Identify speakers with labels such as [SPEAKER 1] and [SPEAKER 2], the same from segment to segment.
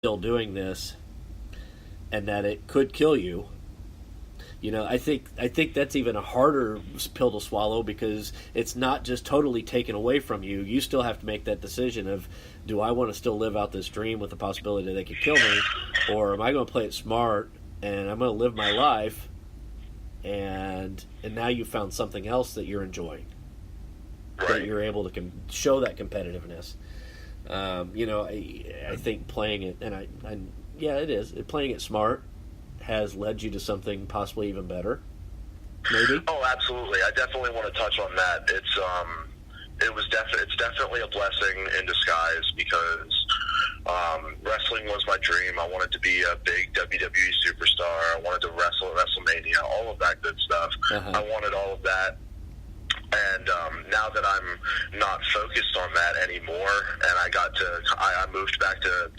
[SPEAKER 1] still doing this and that it could kill you. I think that's even a harder pill to swallow, because it's not just totally taken away from you. You still have to make that decision of, do I want to still live out this dream with the possibility that they could kill me, or am I going to play it smart and I'm going to live my life, and now you've found something else that you're enjoying, that you're able to show that competitiveness. I think playing it, and it is, playing it smart has led you to something possibly even better, maybe?
[SPEAKER 2] Oh, absolutely. I definitely want to touch on that. It's definitely a blessing in disguise, because wrestling was my dream. I wanted to be a big WWE superstar. I wanted to wrestle at WrestleMania, all of that good stuff.
[SPEAKER 1] Uh-huh.
[SPEAKER 2] I wanted all of that. And now that I'm not focused on that anymore, and I moved back to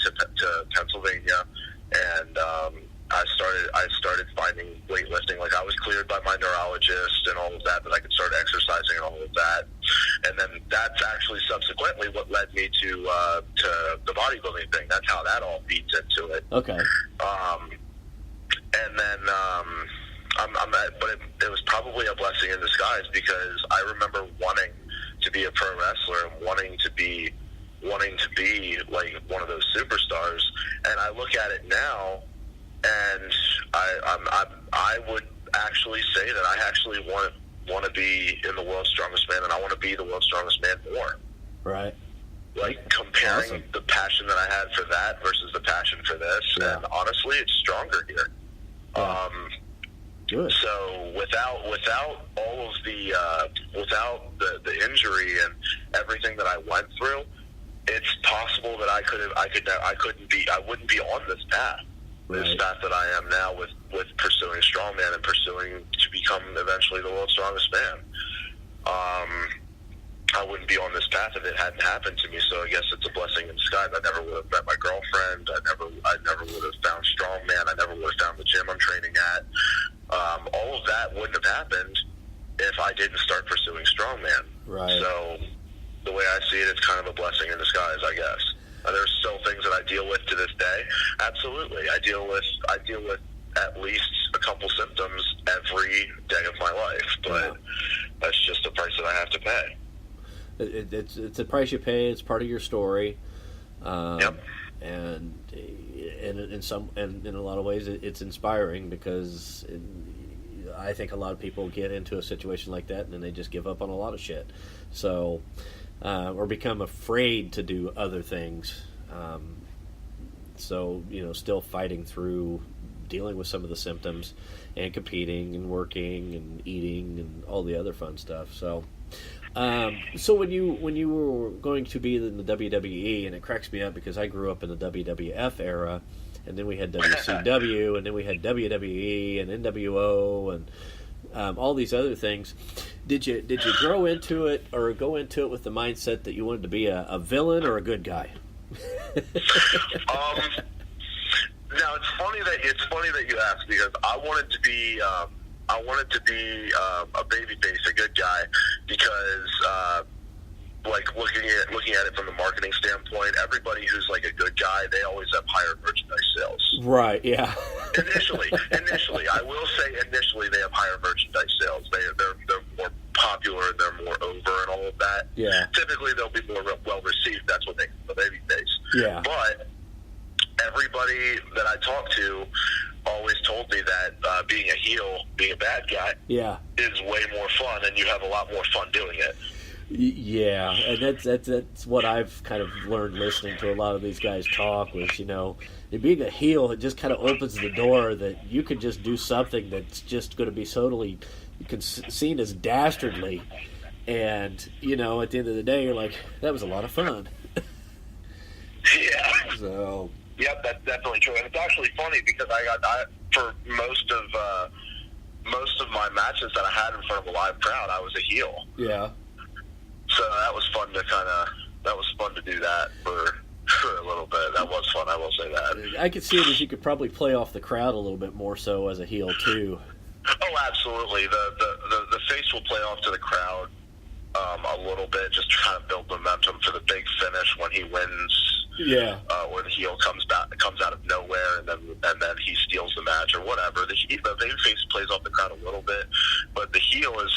[SPEAKER 2] Pennsylvania, and I started finding weightlifting. Like, I was cleared by my neurologist and all of that I could start exercising and all of that. And then that's actually subsequently what led me to the bodybuilding thing. That's how that all feeds into it.
[SPEAKER 1] Okay.
[SPEAKER 2] And then it was probably a blessing in disguise, because I remember wanting to be a pro wrestler and wanting to be like one of those superstars. And I look at it now, and I would actually say that I actually want to be in the World's Strongest Man, and I want to be the World's Strongest Man more.
[SPEAKER 1] Right.
[SPEAKER 2] Like, comparing the passion that I had for that versus the passion for this, and honestly, it's stronger here.
[SPEAKER 1] Yeah. Good.
[SPEAKER 2] So without all of without the injury and everything that I went through, it's possible that I wouldn't be on this path.
[SPEAKER 1] Right.
[SPEAKER 2] This path that I am now with pursuing strongman and pursuing to become eventually the world's strongest man. I wouldn't be on this path if it hadn't happened to me. So I guess it's a blessing in disguise. I never would have met my girlfriend. I never would have found strongman. I never would have found the gym I'm training at. All of that wouldn't have happened if I didn't start pursuing strongman.
[SPEAKER 1] Right.
[SPEAKER 2] So the way I see it, it's kind of a blessing in disguise, I guess. There's still things that I deal with to this day. Absolutely. I deal with at least a couple symptoms every day of my life, but that's just a price that I have to pay.
[SPEAKER 1] It's a price you pay. It's part of your story.
[SPEAKER 2] Yep.
[SPEAKER 1] And in a lot of ways, it's inspiring, because I think a lot of people get into a situation like that and then they just give up on a lot of shit. So, or become afraid to do other things. So, still fighting through dealing with some of the symptoms and competing and working and eating and all the other fun stuff. So, so when you were going to be in the WWE, and it cracks me up because I grew up in the WWF era, and then we had WCW, and then we had WWE and NWO and all these other things. Did you grow into it or go into it with the mindset that you wanted to be a villain or a good guy?
[SPEAKER 2] Now it's funny that you ask, because I wanted to be a babyface, a good guy, because like looking at it from the marketing standpoint, everybody who's like a good guy, they always have higher merchandise sales.
[SPEAKER 1] Right. Yeah.
[SPEAKER 2] Initially, I will say they have higher merchandise sales. They're more popular, they're more over, and all of that.
[SPEAKER 1] Yeah.
[SPEAKER 2] Typically, they'll be more well received. That's what makes them a babyface.
[SPEAKER 1] Yeah.
[SPEAKER 2] But everybody that I talked to always told me that being a heel, being a bad guy, is way more fun, and you have a lot more fun doing it.
[SPEAKER 1] Yeah, and that's what I've kind of learned listening to a lot of these guys talk, was, being a heel, it just kind of opens the door that you can just do something that's just going to be totally seen as dastardly, and, at the end of the day, you're like, that was a lot of fun.
[SPEAKER 2] Yeah.
[SPEAKER 1] So...
[SPEAKER 2] Yep, that's definitely true, and it's actually funny because for most of my matches that I had in front of a live crowd, I was a heel.
[SPEAKER 1] Yeah.
[SPEAKER 2] So that was fun to do that for a little bit. That was fun, I will say that.
[SPEAKER 1] I could see it as you could probably play off the crowd a little bit more so as a heel too.
[SPEAKER 2] Oh, absolutely. The face will play off to the crowd a little bit, just trying to build momentum for the big finish when he wins.
[SPEAKER 1] Yeah.
[SPEAKER 2] Where the heel comes out of nowhere, and then he steals the match or whatever. The babyface plays off the crowd a little bit, but the heel is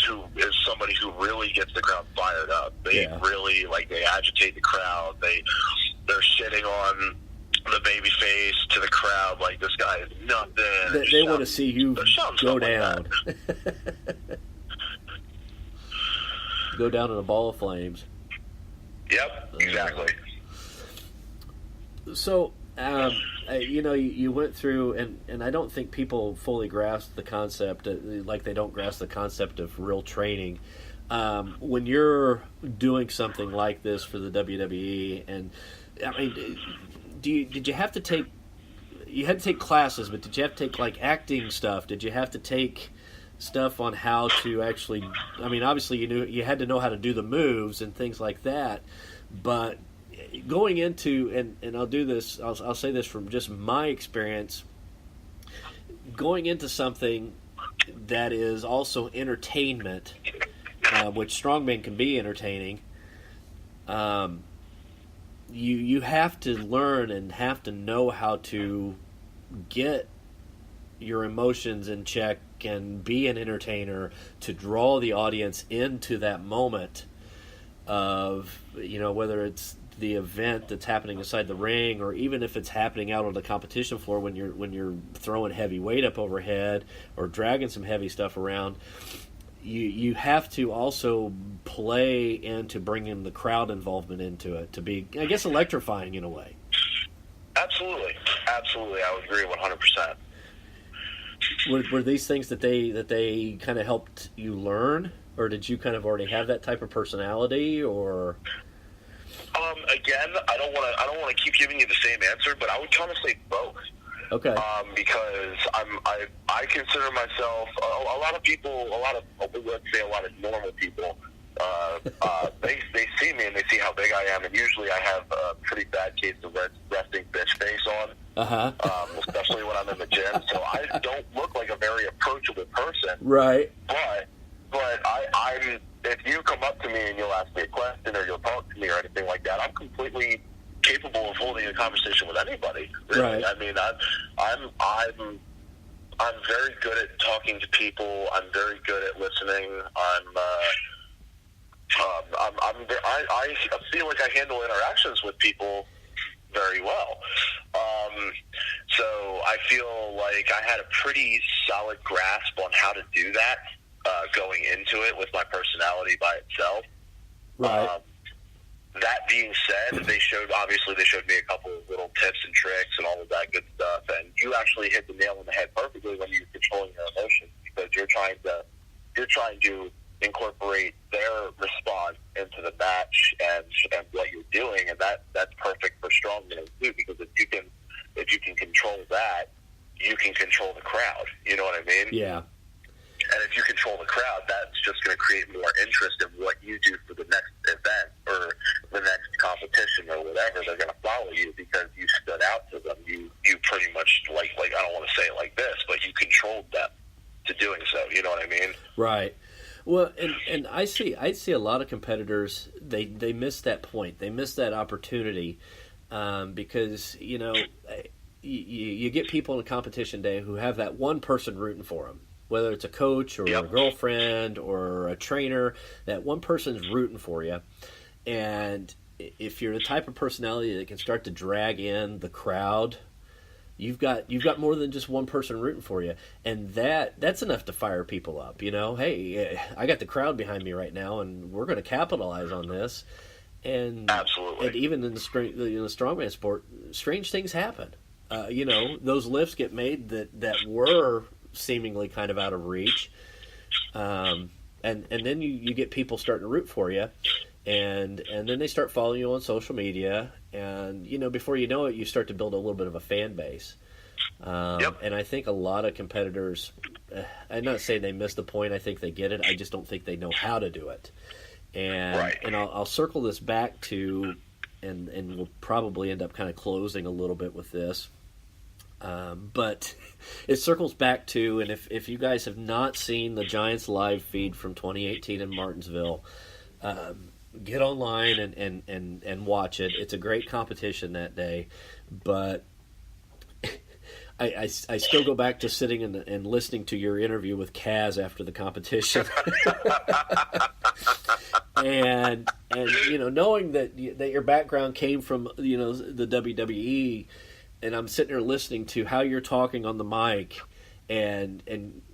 [SPEAKER 2] somebody who really gets the crowd fired up. They really they agitate the crowd. They're shitting on the babyface to the crowd like this guy is nothing.
[SPEAKER 1] They want to see you go down. Go down in a ball of flames.
[SPEAKER 2] Yep, exactly.
[SPEAKER 1] So, you went through, and I don't think people fully grasp the concept, like they don't grasp the concept of real training. When you're doing something like this for the WWE, and I mean, did you have to take? You had to take classes, but did you have to take like acting stuff? Did you have to take stuff on how to actually? I mean, obviously you had to know how to do the moves and things like that, but going into and I'll do this. I'll say this from just my experience. Going into something that is also entertainment, which strongman can be entertaining. You have to learn and have to know how to get your emotions in check and be an entertainer to draw the audience into that moment of, whether it's the event that's happening inside the ring, or even if it's happening out on the competition floor when you're throwing heavy weight up overhead or dragging some heavy stuff around. You have to also play into bringing the crowd involvement into it to be, I guess, electrifying in a way.
[SPEAKER 2] Absolutely, I would agree 100%.
[SPEAKER 1] Were these things that they kind of helped you learn, or did you kind of already have that type of personality, or?
[SPEAKER 2] Again, I don't want to keep giving you the same answer, but I would kind of say both.
[SPEAKER 1] Okay.
[SPEAKER 2] Because I consider myself a lot of normal people. They see me and they see how big I am, and usually I have a pretty bad case of resting bitch face on. Especially when I'm in the gym. So I don't look like a very approachable person.
[SPEAKER 1] Right.
[SPEAKER 2] But I'm. If you come up to me and you'll ask me a question or you'll talk to me or anything like that, I'm completely capable of holding a conversation with anybody. Really.
[SPEAKER 1] Right.
[SPEAKER 2] I mean, I'm very good at talking to people. I'm very good at listening. I feel like I handle interactions with people very well. So I feel like I had a pretty solid grasp on how to do that going into it with my personality by itself.
[SPEAKER 1] Right.
[SPEAKER 2] That being said, they showed me a couple of little tips and tricks and all of that good stuff. And you actually hit the nail on the head perfectly when you're controlling your emotions, because you're trying to incorporate their response into the match and what you're doing, and that's perfect for strongman too. Because if you can control that, you can control the crowd. You know what I mean?
[SPEAKER 1] Yeah.
[SPEAKER 2] And if you control the crowd, that's just going to create more interest in what you do for the next event or the next competition or whatever. They're going to follow you because you stood out to them. You pretty much, like I don't want to say it like this, but you controlled them to doing so. You know what I mean? Right.
[SPEAKER 1] Well, and I see a lot of competitors, they miss that point. They miss that opportunity because, you get people in a competition day who have that one person rooting for them. Whether it's a coach or a girlfriend or a trainer, that one person's rooting for you. And if you're the type of personality that can start to drag in the crowd, you've got more than just one person rooting for you. And that's enough to fire people up. Hey, I got the crowd behind me right now, and we're going to capitalize on this. And
[SPEAKER 2] absolutely.
[SPEAKER 1] And even in the strongman sport, strange things happen. Those lifts get made that were seemingly kind of out of reach, and then you get people starting to root for you, and then they start following you on social media, and before you know it, you start to build a little bit of a fan base. And I think a lot of competitors, I'm not saying they miss the point, I think they get it, I just don't think they know how to do it. And I'll circle this back to, and we'll probably end up kind of closing a little bit with this. But it circles back to, and if you guys have not seen the Giants live feed from 2018 in Martinsville, get online and watch it. It's a great competition that day, but I still go back to sitting and listening to your interview with Kaz after the competition. and knowing that your background came from the WWE, and I'm sitting there listening to how you're talking on the mic, and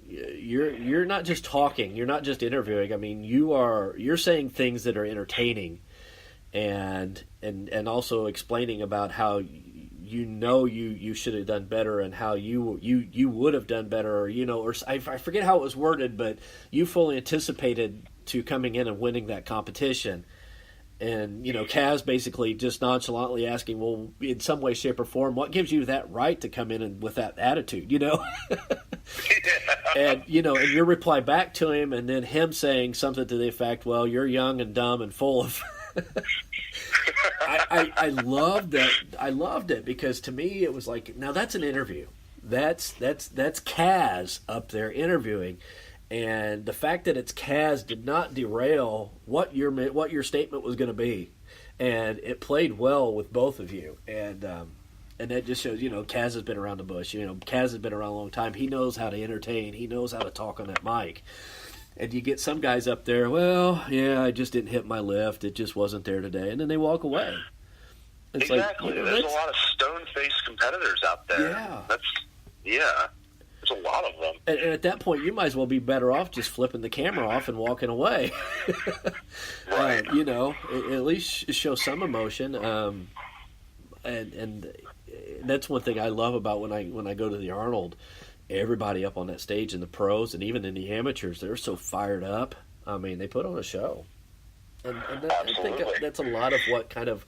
[SPEAKER 1] you're not just talking, you're not just interviewing. I mean, you're saying things that are entertaining, and also explaining about how you should have done better, and how you would have done better, or I forget how it was worded, but you fully anticipated to coming in and winning that competition. And, Kaz basically just nonchalantly asking, well, in some way, shape, or form, what gives you that right to come in and with that attitude, And, and your reply back to him, and then him saying something to the effect, well, you're young and dumb and full of... I loved that. I loved it, because to me it was like, now that's an interview. That's Kaz up there interviewing. And the fact that it's Kaz did not derail what your statement was going to be, and it played well with both of you. And that just shows, Kaz has been around the bush. Kaz has been around a long time. He knows how to entertain. He knows how to talk on that mic. And you get some guys up there, well, yeah, I just didn't hit my lift. It just wasn't there today, and then they walk away. It's
[SPEAKER 2] exactly.
[SPEAKER 1] Like,
[SPEAKER 2] there's a lot of stone-faced competitors out there.
[SPEAKER 1] Yeah.
[SPEAKER 2] There's a lot of them.
[SPEAKER 1] And at that point, you might as well be better off just flipping the camera off and walking away.
[SPEAKER 2] Right.
[SPEAKER 1] At least show some emotion. And that's one thing I love about when I go to the Arnold. Everybody up on that stage, in the pros and even in the amateurs, they're so fired up. I mean, they put on a show. And I think that's a lot of what kind of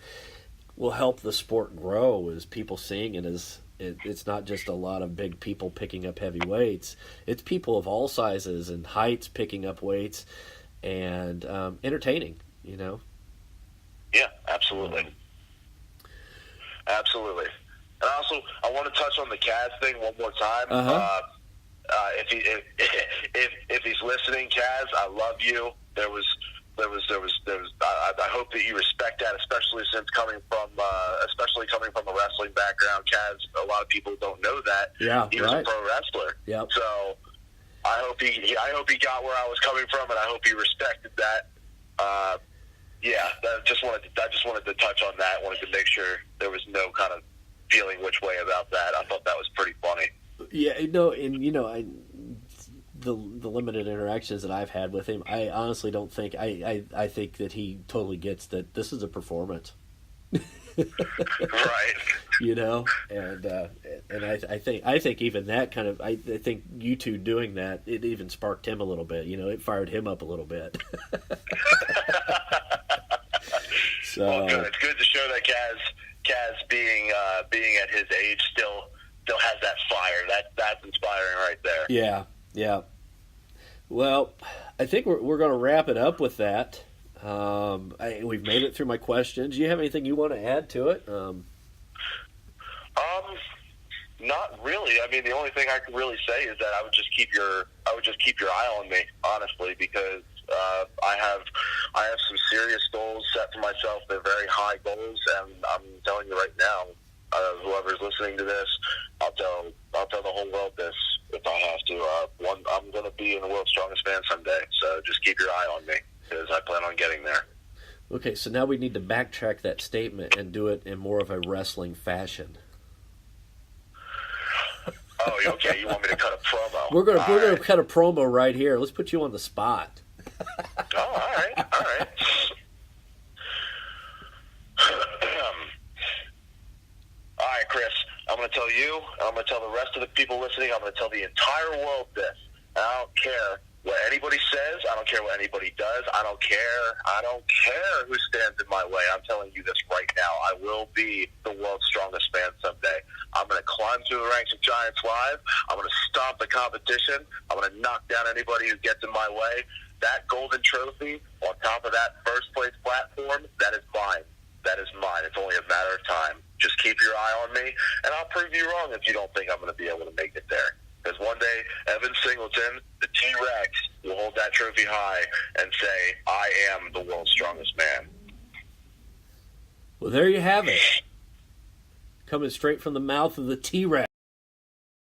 [SPEAKER 1] will help the sport grow, is people seeing it as it's not just a lot of big people picking up heavy weights. It's people of all sizes and heights picking up weights and entertaining,
[SPEAKER 2] Yeah, absolutely. Absolutely. And also, I want to touch on the Kaz thing one more time.
[SPEAKER 1] Uh-huh.
[SPEAKER 2] If he's listening, Kaz, I love you. I hope that you respect that, especially coming from a wrestling background. Kaz, a lot of people don't know that.
[SPEAKER 1] Yeah,
[SPEAKER 2] he was
[SPEAKER 1] right.
[SPEAKER 2] a pro wrestler.
[SPEAKER 1] Yep.
[SPEAKER 2] So I hope he got where I was coming from, and I hope he respected that. I just wanted to touch on that. Wanted to make sure there was no kind of feeling which way about that. I thought that was pretty funny.
[SPEAKER 1] Yeah, the limited interactions that I've had with him, I honestly don't think I think that he totally gets that this is a performance.
[SPEAKER 2] Right.
[SPEAKER 1] And I think even that kind of I think you two doing that, it even sparked him a little bit. It fired him up a little bit. So
[SPEAKER 2] well, good. It's good to show that Kaz being at his age still has that fire. That's inspiring right there.
[SPEAKER 1] Yeah. Well, I think we're going to wrap it up with that. We've made it through my questions. Do you have anything you want to add to it?
[SPEAKER 2] Not really. I mean, the only thing I can really say is that I would just keep your eye on me, honestly, because I have some serious goals set for myself. They're very high goals, and I'm telling you right now, whoever's listening to this, I'll tell the whole world this if I have to. I'm going to be in the world's strongest man someday. So just keep your eye on me, because I plan on getting there.
[SPEAKER 1] Okay, so now we need to backtrack that statement and do it in more of a wrestling fashion.
[SPEAKER 2] Oh, okay. You want me to cut a promo?
[SPEAKER 1] We're gonna cut a promo right here. Let's put you on the spot.
[SPEAKER 2] Oh, all right. All right, Chris. I'm going to tell you, and I'm going to tell the rest of the people listening, I'm going to tell the entire world this. And I don't care what anybody says. I don't care what anybody does. I don't care who stands in my way. I'm telling you this right now. I will be the world's strongest man someday. I'm going to climb through the ranks of Giants Live. I'm going to stomp the competition. I'm going to knock down anybody who gets in my way. That golden trophy on top of that first place platform, that is mine. That is mine. It's only a matter of time. Just keep your eye on me, and I'll prove you wrong if you don't think I'm going to be able to make it there. Because one day, Evan Singleton, the T-Rex, will hold that trophy high and say, I am the world's strongest man.
[SPEAKER 1] Well, there you have it. Coming straight from the mouth of the T-Rex.